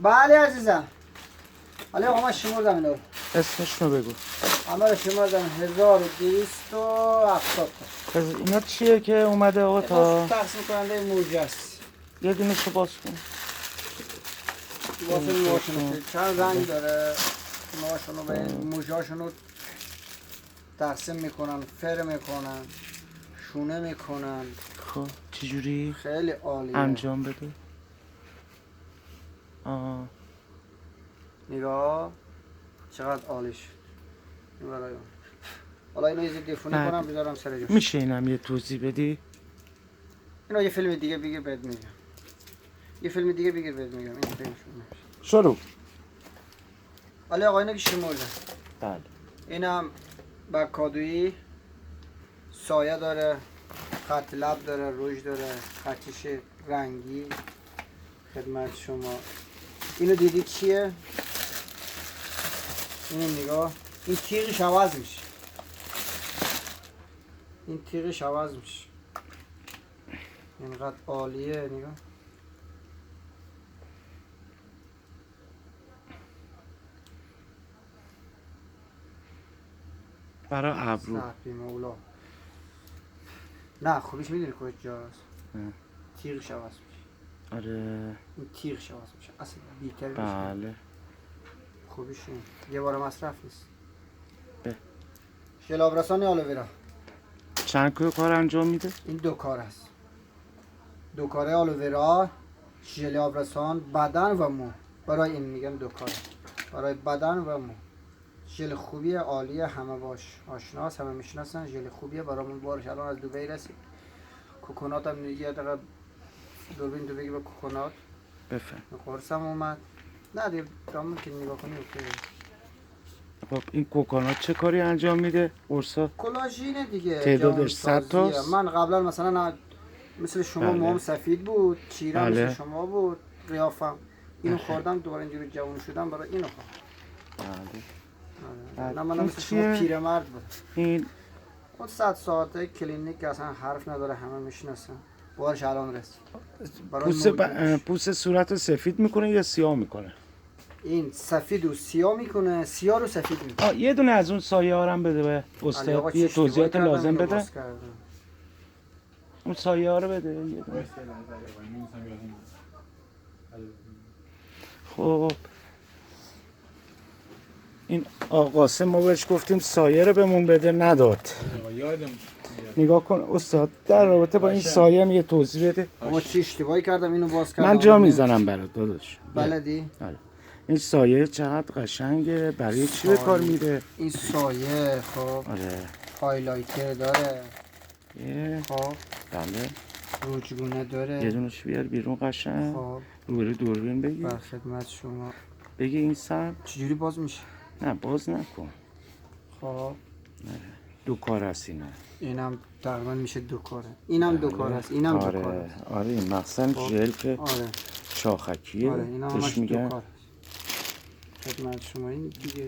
بله عزیزم. حالا آقا من شمردم اینا رو. اسمش رو بگو. همه رو شمردم 1270 تا. اینا چیه که اومده آقا تا تقسیم کننده موجه است. یه دونشو باز کن. واسه موهاشونو چند رنگ داره. موهاشونو به موجهاشونو تقسیم میکنن، فر میکنن، شونه میکنن. خب چجوری خیلی عالیه. انجام بده؟ نگاه چقدر عالی شد. این برای اون. حالا اینو یه دفونی کنم بذارم سر جاش. میشه اینم یه توضیح بدی؟ اینو یه فیلم دیگه بگیر بهت میگم. یه فیلم دیگه بگیر بهت میگم. این فیلمش نمیشه. شروع. حالا آقا اینو که شمردن. بله. اینم بکادویی سایه داره، خط لب داره، روژ داره، خطش رنگی خدمت شما. اینو دیدی چیه؟ اینو نگاه. این تیغش عوض میشه. این تیغش عوض میشه. اینقدر عالیه نگاه. برای ابرو. صحبی مولا. نه خوبیش میدونی کجاست؟ تیغش عوض میشه. آره. این تیغش عوض میشه. اصلا بیتر میشه. بله. خوبیش این. یه بار مصرف نیست. به. ژل آبرسان آلوویرا. چند کار انجام میده؟ این دو کار است. دو کاره آلوویرا، ژل آبرسان، بدن و مو. برای این میگم دو کاره. برای بدن و مو. ژل خوبیه، عالیه، همه باش آشناس، همه میشناسن. ژل خوبیه برامون بارش الان از دبی رسید. کوکونات هم یه دقیقه دوربین تو بگی به کوکونات. بفهم. قرص هم اومد. نه دیگه دامون که نگاه کنی اوکی. خب این کوکونات چه کاری انجام میده؟ قرصا کلاژینه دیگه. تعدادش 100 تاست. من قبلا مثلا مثل شما بله. موام سفید بود، چیرم بله. مثل شما بود، قیافم. اینو بله. خوردم دوباره اینجوری جوان شدم برای اینو خوردم. بله. نه من این مثل شما چیه؟ پیرمرد بود. این اون 100 ساعته کلینیک که اصلا حرف نداره، همه میشناسن. بارش الان رسید. پوست صورت رو سفید میکنه یا سیاه میکنه؟ این سفید و سیاه میکنه، سیاه رو سفید میکنه. یه دونه از اون سایه ها رو هم بده به استاد. یه توضیحات لازم بده. اون سایه ها رو بده یه دونه. خب این آقا قاسم ما بهش گفتیم سایه رو بهمون بده نداد. نگاه کن استاد در رابطه با این سایه یه توضیح بده. ما چی اشتباهی کردم اینو باز کردم. من جا میزنم برات داداش. بلدی؟ آره. این سایه چقدر قشنگه، برای چی به کار میره؟ این سایه خب آره. هایلایتر داره. خب بله. روجگونه داره. یه دونش بیار بیرون قشنگ. خب روبروی دوربین بگی. بر خدمت شما. بگی این سر. چجوری باز میشه؟ نه باز نکن. خب دو کار هست اینا. اینم تقریبا میشه دو کاره. اینم دو کار است. اینم آره. دو کار است. آره این مخصوصا ژل که آره. شاخکیه. آره اینا همش دو کار است. خدمت شما این دیگه